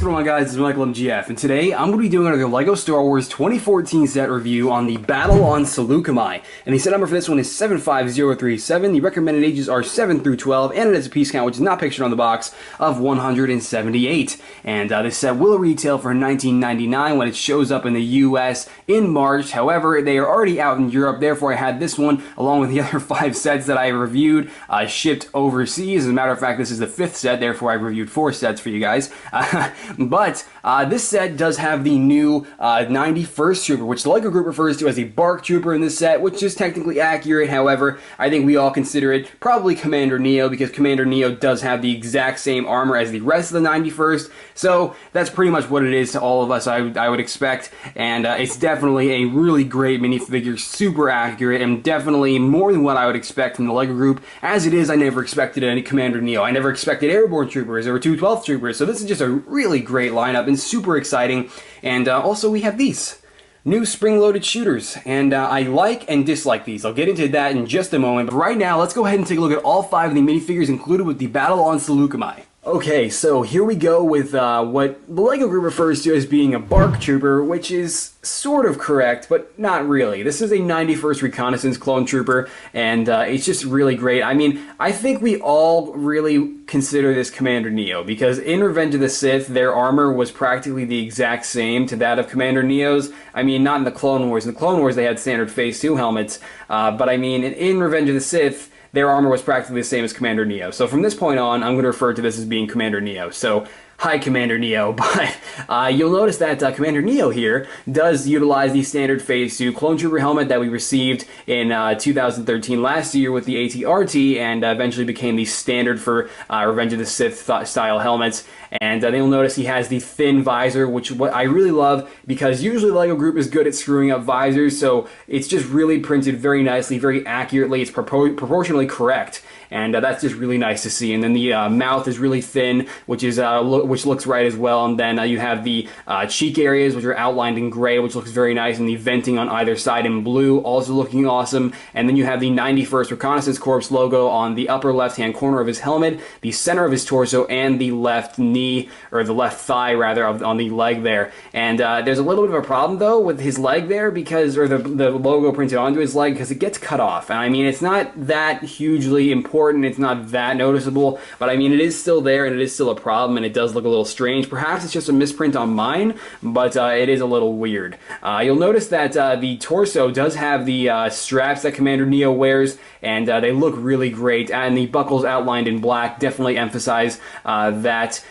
going on, guys? It's Michael MGF, and today I'm going to be doing another LEGO Star Wars 2014 set review on the Battle on Saleucami. And the set number for this one is 75037. The recommended ages are 7 through 12, and it has a piece count, which is not pictured on the box, of 178. And this set will retail for $19.99 when it shows up in the US in March. However, they are already out in Europe, therefore I had this one, along with the other 5 sets that I reviewed, shipped overseas. As a matter of fact, this is the 5th set, therefore I've reviewed 4 sets for you guys. But this set does have the new 91st Trooper, which the LEGO Group refers to as a Bark Trooper in this set, which is technically accurate. However, I think we all consider it probably Commander Neo, because Commander Neo does have the exact same armor as the rest of the 91st. So that's pretty much what it is to all of us, I would expect. And it's definitely a really great minifigure, super accurate, and definitely more than what I would expect from the LEGO Group. As it is, I never expected any Commander Neo. I never expected Airborne Troopers or 212th Troopers. So this is just a really great lineup and super exciting. And also we have these new spring-loaded shooters, and I like and dislike these. I'll get into that in just a moment, but right now let's go ahead and take a look at all 5 of the minifigures included with the Battle on Saleucami. Okay, so here we go with what the LEGO Group refers to as being a Bark Trooper, which is sort of correct, but not really. This is a 91st Reconnaissance Clone Trooper, and it's just really great. I mean, I think we all really consider this Commander Neo, because in Revenge of the Sith, their armor was practically the exact same to that of Commander Neo's. I mean, not in the Clone Wars. In the Clone Wars, they had standard Phase 2 helmets, but I mean, in Revenge of the Sith, their armor was practically the same as Commander Neo. So from this point on, I'm going to refer to this as being Commander Neo. So, hi Commander Neo, but you'll notice that Commander Neo here does utilize the standard Phase 2 Clone Trooper helmet that we received in 2013 last year with the AT-RT, and eventually became the standard for Revenge of the Sith style helmets. And then you'll notice he has the thin visor, which what I really love, because usually LEGO Group is good at screwing up visors, so it's just really printed very nicely, very accurately. It's proportionally correct, and that's just really nice to see. And then the mouth is really thin, which looks right as well. And then you have the cheek areas, which are outlined in gray, which looks very nice, and the venting on either side in blue, also looking awesome. And then you have the 91st Reconnaissance Corps logo on the upper left-hand corner of his helmet, the center of his torso, and the left knee, or the left thigh rather, on the leg there. And there's a little bit of a problem though with his leg there, because, or the logo printed onto his leg, because it gets cut off. And I mean, it's not that hugely important, it's not that noticeable, but I mean, it is still there, and it is still a problem, and it does look a little strange. Perhaps it's just a misprint on mine, but it is a little weird. You'll notice that the torso does have the straps that Commander Neo wears, and they look really great, and the buckles outlined in black definitely emphasize that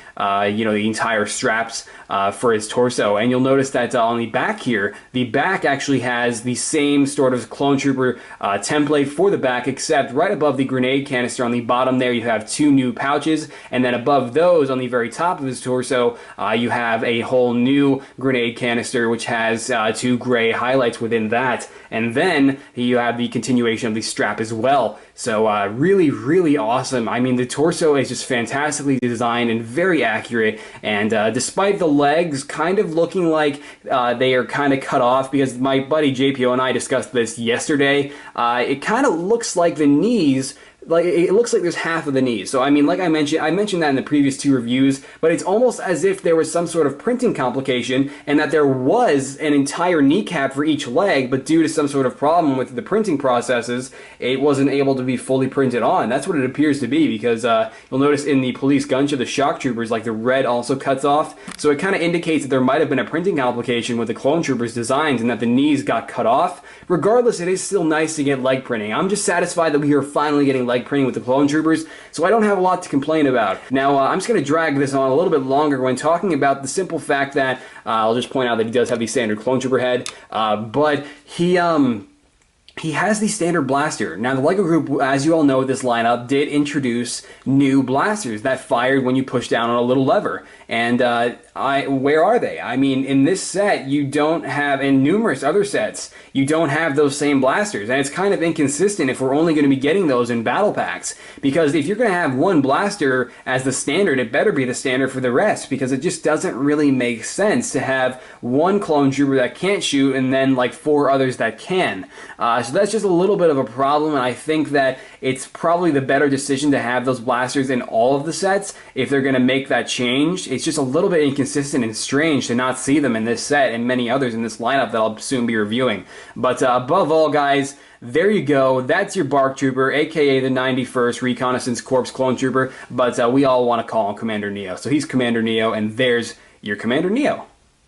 you know, the entire straps for his torso. And you'll notice that on the back here, the back actually has the same sort of Clone Trooper template for the back, except right above the grenade canister on the bottom there, you have 2 new pouches, and then above those, on the very top of his torso, you have a whole new grenade canister, which has 2 gray highlights within that. And then you have the continuation of the strap as well. So really, really awesome. I mean, the torso is just fantastically designed and very accurate, and despite the legs kind of looking like they are kind of cut off, because my buddy JPO and I discussed this yesterday, it kind of looks like the knees, like it looks like there's half of the knees. So I mean, like I mentioned that in the previous 2 reviews, but it's almost as if there was some sort of printing complication, and that there was an entire kneecap for each leg, but due to some sort of problem with the printing processes, it wasn't able to be fully printed on. That's what it appears to be, because you'll notice in the police gunship, the shock troopers, like the red also cuts off. So it kind of indicates that there might have been a printing complication with the Clone Troopers designs, and that the knees got cut off. Regardless, it is still nice to get leg printing. I'm just satisfied that we are finally getting leg printing with the Clone Troopers, so I don't have a lot to complain about. Now, I'm just going to drag this on a little bit longer when talking about the simple fact that, I'll just point out that he does have the standard Clone Trooper head, but he has the standard blaster. Now, the LEGO Group, as you all know, this lineup did introduce new blasters that fired when you push down on a little lever. And where are they? I mean, in this set, you don't have, in numerous other sets, you don't have those same blasters. And it's kind of inconsistent if we're only going to be getting those in battle packs. Because if you're going to have one blaster as the standard, it better be the standard for the rest. Because it just doesn't really make sense to have one Clone Trooper that can't shoot and then like 4 others that can. So that's just a little bit of a problem, and I think that it's probably the better decision to have those blasters in all of the sets if they're going to make that change. It's just a little bit inconsistent consistent and strange to not see them in this set and many others in this lineup that I'll soon be reviewing. But above all, guys, there you go. That's your BARC Trooper, aka the 91st Reconnaissance Corps Clone Trooper, but we all want to call him Commander Neo. So he's Commander Neo, and there's your Commander Neo.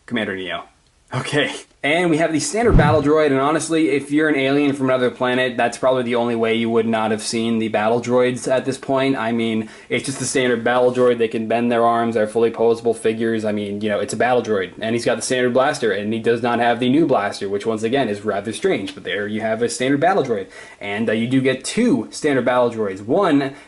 Commander Neo. Okay. And we have the standard battle droid, and honestly, if you're an alien from another planet, that's probably the only way you would not have seen the battle droids at this point. I mean, it's just the standard battle droid. They can bend their arms, they're fully posable figures. I mean, you know, it's a battle droid, and he's got the standard blaster, and he does not have the new blaster, which once again is rather strange, but there you have a standard battle droid. And you do get two standard battle droids.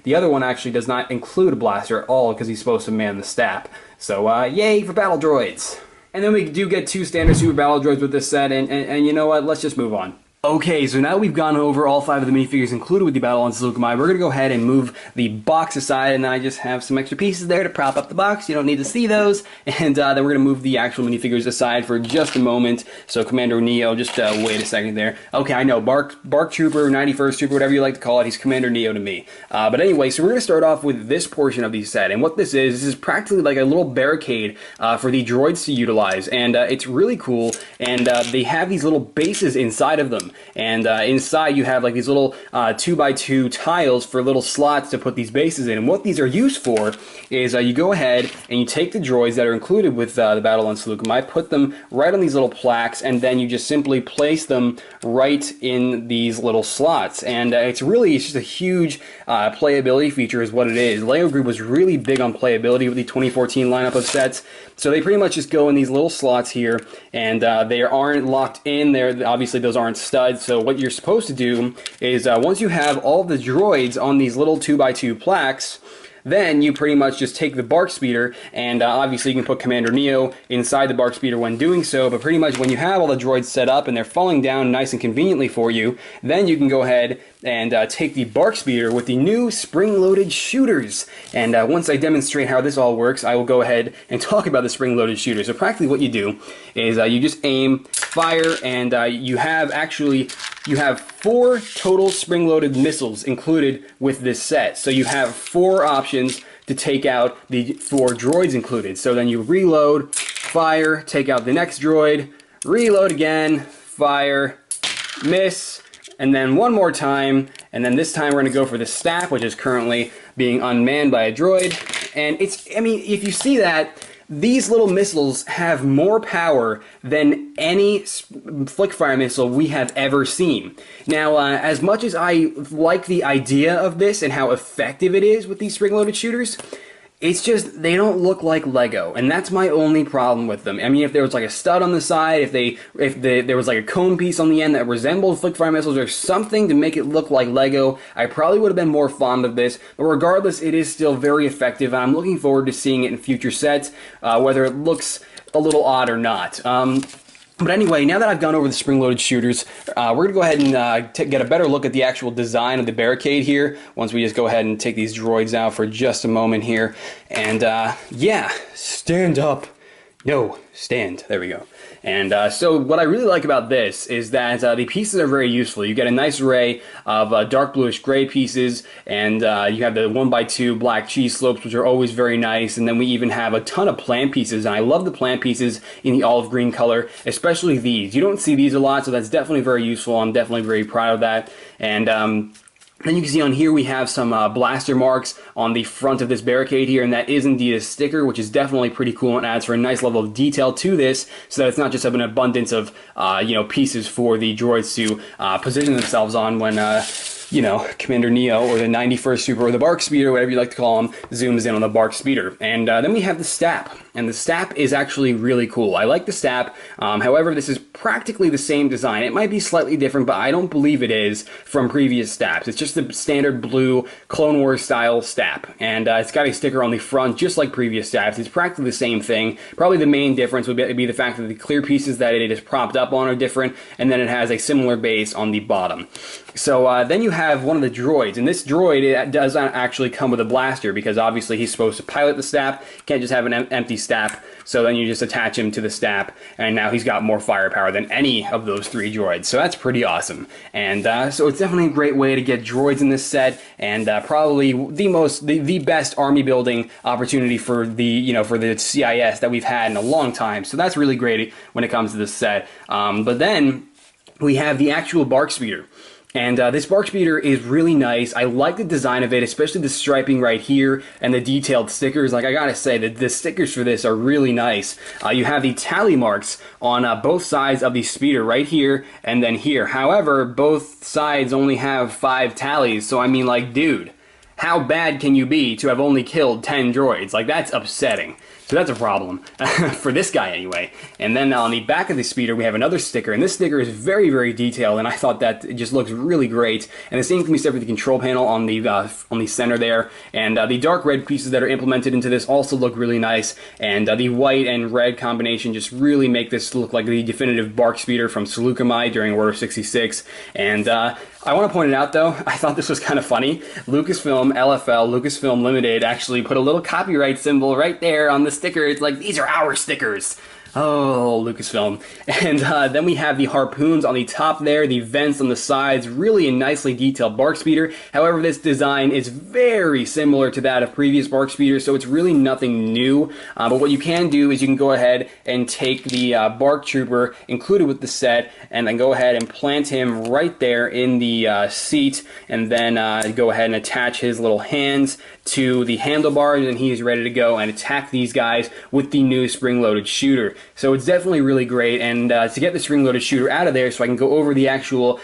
The other one actually does not include a blaster at all, because he's supposed to man the STAP. So, yay for battle droids! And then we do get two standard super battle droids with this set, and you know what, let's just move on. Okay, so now we've gone over all 5 of the minifigures included with the Battle on Saleucami. We're going to go ahead and move the box aside, and I just have some extra pieces there to prop up the box. You don't need to see those. And then we're going to move the actual minifigures aside for just a moment. So Commander Neo, just wait a second there. Okay, I know, BARC Trooper, 91st Trooper, whatever you like to call it, he's Commander Neo to me. But anyway, so we're going to start off with this portion of the set. And what this is practically like a little barricade for the droids to utilize. And it's really cool. And they have these little bases inside of them. And inside you have like these little 2x2 tiles for little slots to put these bases in. And what these are used for is you go ahead and you take the droids that are included with the Battle on Saleucami, put them right on these little plaques, and then you just simply place them right in these little slots. And it's just a huge playability feature is what it is. LEGO Group was really big on playability with the 2014 lineup of sets. So they pretty much just go in these little slots here, and they aren't locked in there. Obviously those aren't studs. So what you're supposed to do is once you have all the droids on these little 2x2 plaques, then you pretty much just take the BARC speeder, and obviously you can put Commander Neo inside the BARC speeder when doing so, but pretty much when you have all the droids set up and they're falling down nice and conveniently for you, then you can go ahead and take the BARC speeder with the new spring-loaded shooters. And once I demonstrate how this all works, I will go ahead and talk about the spring-loaded shooters. So practically what you do is you just aim, fire, and you have 4 total spring-loaded missiles included with this set. So you have 4 options to take out the 4 droids included. So then you reload, fire, take out the next droid, reload again, fire, miss, and then one more time, and then this time we're going to go for the STAP, which is currently being unmanned by a droid. And if you see that, these little missiles have more power than any flick-fire missile we have ever seen. Now, as much as I like the idea of this and how effective it is with these spring-loaded shooters, it's just, they don't look like Lego, and that's my only problem with them. I mean, if there was like a stud on the side, if there was like a cone piece on the end that resembled flick-fire missiles or something to make it look like Lego, I probably would have been more fond of this. But regardless, it is still very effective, and I'm looking forward to seeing it in future sets, whether it looks a little odd or not. But anyway, now that I've gone over the spring-loaded shooters, we're going to go ahead and get a better look at the actual design of the barricade here, once we just go ahead and take these droids out for just a moment here. And yeah, stand up. No, stand. There we go. And so what I really like about this is that the pieces are very useful. You get a nice array of dark bluish gray pieces, and you have the 1x2 black cheese slopes, which are always very nice. And then we even have a ton of plant pieces, and I love the plant pieces in the olive green color, especially these. You don't see these a lot, so that's definitely very useful. I'm definitely very proud of that. And then you can see on here we have some blaster marks on the front of this barricade here, and that is indeed a sticker, which is definitely pretty cool and adds for a nice level of detail to this, so that it's not just an abundance of pieces for the droids to position themselves on when Commander Neo or the 91st Trooper or the BARC Speeder, whatever you like to call him, zooms in on the BARC Speeder. And then we have the STAP, and the STAP is actually really cool. I like the STAP, however, this is practically the same design. It might be slightly different, but I don't believe it is from previous STAPs. It's just the standard blue Clone Wars style STAP, and it's got a sticker on the front just like previous STAPs. It's practically the same thing. Probably the main difference would be the fact that the clear pieces that it is propped up on are different, and then it has a similar base on the bottom. So then you have one of the droids, and this droid, it does not actually come with a blaster because obviously he's supposed to pilot the STAP. Can't just have an empty STAP. So then you just attach him to the STAP, and now he's got more firepower than any of those 3 droids. So that's pretty awesome. And so it's definitely a great way to get droids in this set, and probably the best army building opportunity for the CIS that we've had in a long time. So that's really great when it comes to this set. But then we have the actual Bark Speeder. And this Bark Speeder is really nice. I like the design of it, especially the striping right here and the detailed stickers. Like, I gotta say that the stickers for this are really nice. You have the tally marks on both sides of the speeder, right here and then here. However, both sides only have 5 tallies, so I mean, like, dude, how bad can you be to have only killed 10 droids? Like, that's upsetting. So that's a problem, for this guy anyway. And then on the back of the speeder, we have another sticker, and this sticker is very, very detailed, and I thought that it just looks really great. And the same can be said for the control panel on the center there. And the dark red pieces that are implemented into this also look really nice. And the white and red combination just really make this look like the definitive Bark Speeder from Saleucami during Order 66. And I want to point it out, though, I thought this was kind of funny. Lucasfilm, LFL, Lucasfilm Limited actually put a little copyright symbol right there on the sticker. It's like, these are our stickers. Oh, Lucasfilm. And then we have the harpoons on the top there, the vents on the sides, really a nicely detailed Bark Speeder. However, this design is very similar to that of previous Bark Speeders, so it's really nothing new. But what you can do is you can go ahead and take the Bark Trooper included with the set, and then go ahead and plant him right there in the seat, and then go ahead and attach his little hands to the handlebars, and he is ready to go and attack these guys with the new spring-loaded shooter. So it's definitely really great, and to get the spring-loaded shooter out of there so I can go over the actual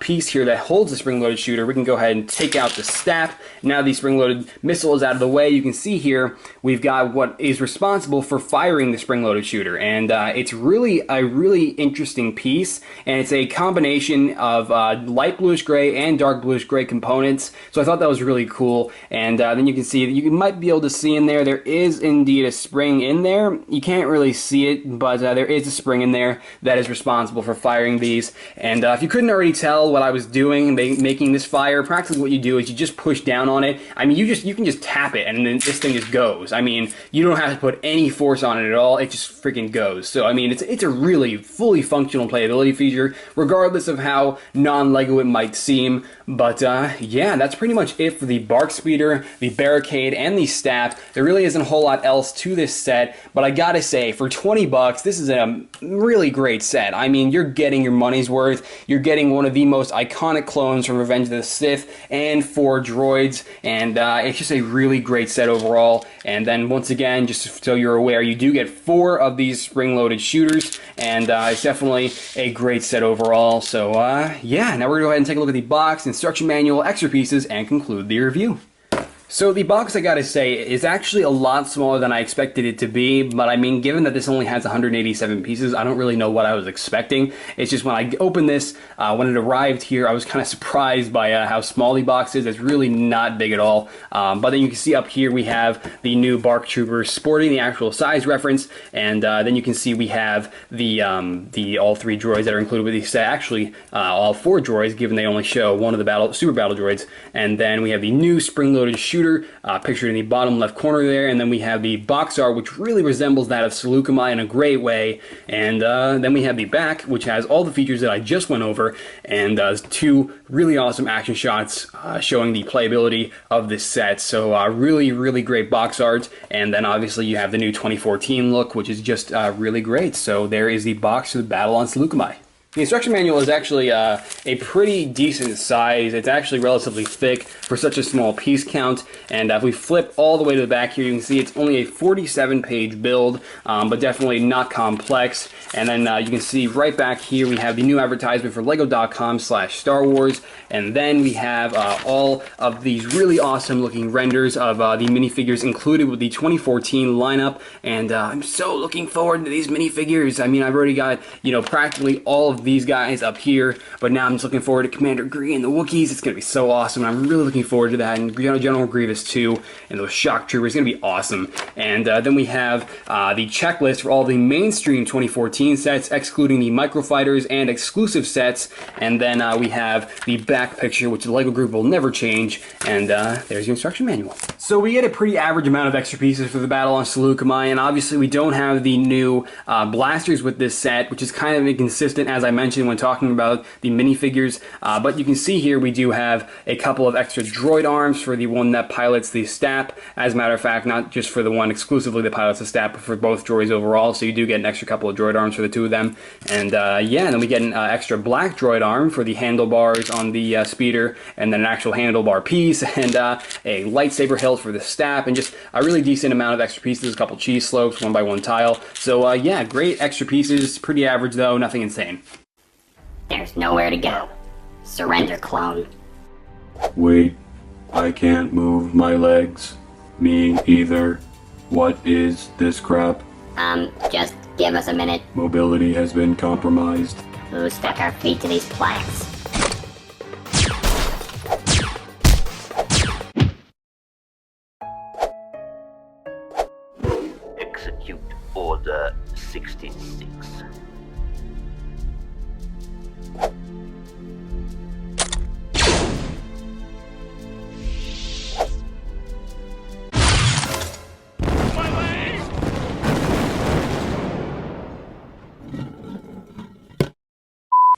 piece here that holds the spring-loaded shooter, we can go ahead and take out the STAP. Now the spring-loaded missile is out of the way. You can see here we've got what is responsible for firing the spring-loaded shooter, and it's really a really interesting piece, and it's a combination of light bluish gray and dark bluish gray components, so I thought that was really cool. And then you can see that you might be able to see in there is indeed a spring in there. You can't really see it, but there is a spring in there that is responsible for firing these. And if you couldn't already tell what I was doing making this fire, practically what you do is you just push down on it. I mean, you can just tap it and then this thing just goes. I mean, you don't have to put any force on it at all. It just freaking goes. So I mean, it's a really fully functional playability feature, regardless of how non-Lego it might seem. But yeah, that's pretty much it for the Bark Speeder, the Barricade, and the STAP. There really isn't a whole lot else to this set, but I gotta say, for 20 bucks, this is a really great set. I mean, you're getting your money's worth. You're getting one of the most iconic clones from Revenge of the Sith and 4 droids, and it's just a really great set overall. And then once again, just so you're aware, you do get 4 of these spring-loaded shooters, and it's definitely a great set overall. So yeah, now we're gonna go ahead and take a look at the box, instruction manual, extra pieces, and conclude the review. So the box, I gotta say, is actually a lot smaller than I expected it to be, but I mean, given that this only has 187 pieces, I don't really know what I was expecting. It's just when I opened this, when it arrived here, I was kind of surprised by how small the box is. It's really not big at all. But then you can see up here we have the new Bark Trooper sporting the actual size reference, and then you can see we have the all 3 droids that are included with the set. Actually, all 4 droids, given they only show one of the super battle droids. And then we have the new spring-loaded shooter pictured in the bottom left corner there, and then we have the box art, which really resembles that of Saleucami in a great way. And then we have the back, which has all the features that I just went over, and 2 really awesome action shots showing the playability of this set. So really, really great box art. And then obviously you have the new 2014 look, which is just really great. So there is the box for the Battle on Saleucami. The instruction manual is actually a pretty decent size. It's actually relatively thick for such a small piece count. And if we flip all the way to the back here, you can see it's only a 47-page build, but definitely not complex. And then you can see right back here we have the new advertisement for Lego.com/Star Wars. And then we have all of these really awesome looking renders of the minifigures included with the 2014 lineup. And I'm so looking forward to these minifigures. I mean, I've already got, practically all of these guys up here, but now I'm just looking forward to Commander Gree and the Wookiees. It's going to be so awesome, and I'm really looking forward to that, and General Grievous too, and those shock troopers. It's going to be awesome. And then we have the checklist for all the mainstream 2014 sets, excluding the microfighters and exclusive sets. And then we have the back back picture, which the LEGO group will never change, and there's your instruction manual. So we get a pretty average amount of extra pieces for the battle on Saleucami, and obviously we don't have the new blasters with this set, which is kind of inconsistent, as I mentioned when talking about the minifigures, but you can see here we do have a couple of extra droid arms for the one that pilots the STAP. As a matter of fact, not just for the one exclusively that pilots the STAP, but for both droids overall, so you do get an extra couple of droid arms for the two of them. And yeah, and then we get an extra black droid arm for the handlebars on the speeder, and then an actual handlebar piece, and a lightsaber hilt for the STAP, and just a really decent amount of extra pieces, a couple cheese slopes, 1x1 tile. So yeah, great extra pieces, pretty average though, nothing insane. There's nowhere to go. Surrender, clone. Wait, I can't move my legs. Me either. What is this crap? Just give us a minute. Mobility has been compromised. Who stuck our feet to these planks? Execute Order 66.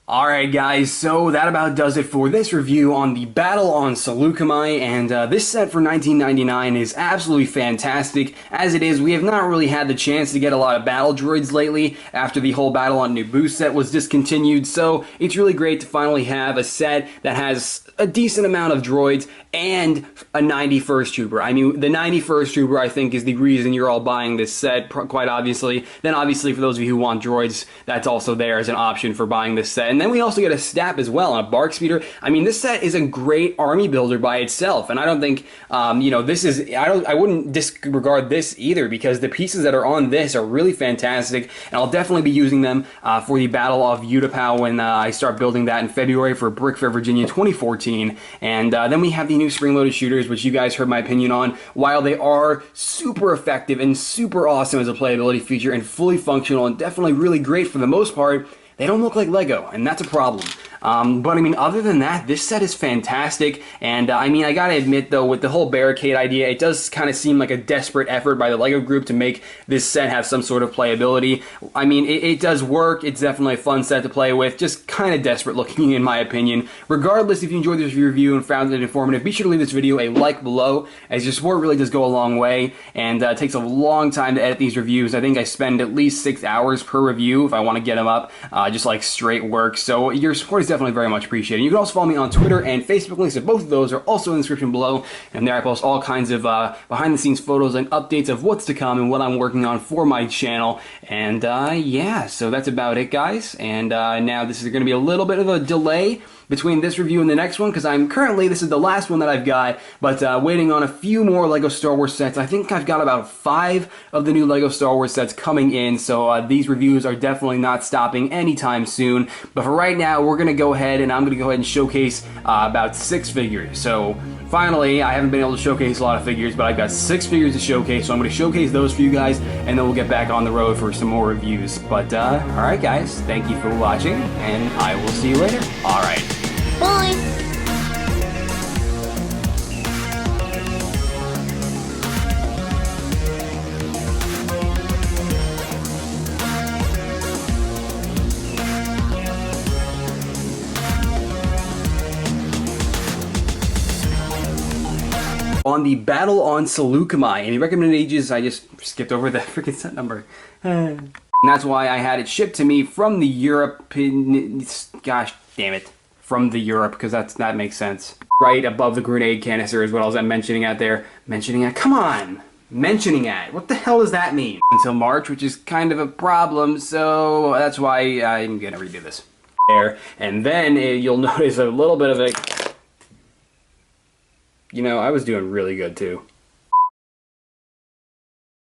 Alright guys, so that about does it for this review on the Battle on Saleucami, and this set for $19.99 is absolutely fantastic. As it is, we have not really had the chance to get a lot of battle droids lately after the whole Battle on Naboo set was discontinued, so it's really great to finally have a set that has a decent amount of droids and a 91st Trooper. I mean, the 91st Trooper, I think, is the reason you're all buying this set, quite obviously. Then, obviously, for those of you who want droids, that's also there as an option for buying this set. And then we also get a STAP as well, and a Bark Speeder. I mean, this set is a great army builder by itself, and I don't think, you know, this is, I wouldn't disregard this either, because the pieces that are on this are really fantastic, and I'll definitely be using them for the Battle of Utapau when I start building that in February for Brick Fair, Virginia 2014. And then we have the new spring-loaded shooters, which you guys heard my opinion on. While they are super effective and super awesome as a playability feature and fully functional and definitely really great for the most part, they don't look like Lego, and that's a problem. But I mean, other than that, this set is fantastic, and I mean, I gotta admit though, with the whole barricade idea, it does kind of seem like a desperate effort by the LEGO group to make this set have some sort of playability. I mean, it does work, it's definitely a fun set to play with, just kind of desperate looking in my opinion. Regardless, if you enjoyed this review and found it informative, be sure to leave this video a like below, as your support really does go a long way, and it takes a long time to edit these reviews. I think I spend at least 6 hours per review if I want to get them up, just like straight work, so your support is definitely very much appreciated. You can also follow me on Twitter and Facebook. Links to both of those are also in the description below, and there I post all kinds of behind the scenes photos and updates of what's to come and what I'm working on for my channel. And yeah, so that's about it guys, and now this is going to be a little bit of a delay between this review and the next one, because I'm currently, this is the last one that I've got, but waiting on a few more LEGO Star Wars sets. I think I've got about 5 of the new LEGO Star Wars sets coming in, so these reviews are definitely not stopping anytime soon. But for right now, we're going to go ahead and I'm going to go ahead and showcase about 6 figures. So finally, I haven't been able to showcase a lot of figures, but I've got 6 figures to showcase, so I'm going to showcase those for you guys, and then we'll get back on the road for some more reviews. But alright guys, thank you for watching, and I will see you later. Alright. Bye! On the Battle on Saleucami, and the recommended ages, I just skipped over the freaking set number. And that's why I had it shipped to me from the European, gosh damn it, from the Europe, because that makes sense. Right above the grenade canister is what I was mentioning at there. Mentioning at, come on! Mentioning at, what the hell does that mean? Until March, which is kind of a problem, so that's why I'm gonna redo this. There, and then you'll notice a little bit of a, you know, I was doing really good too.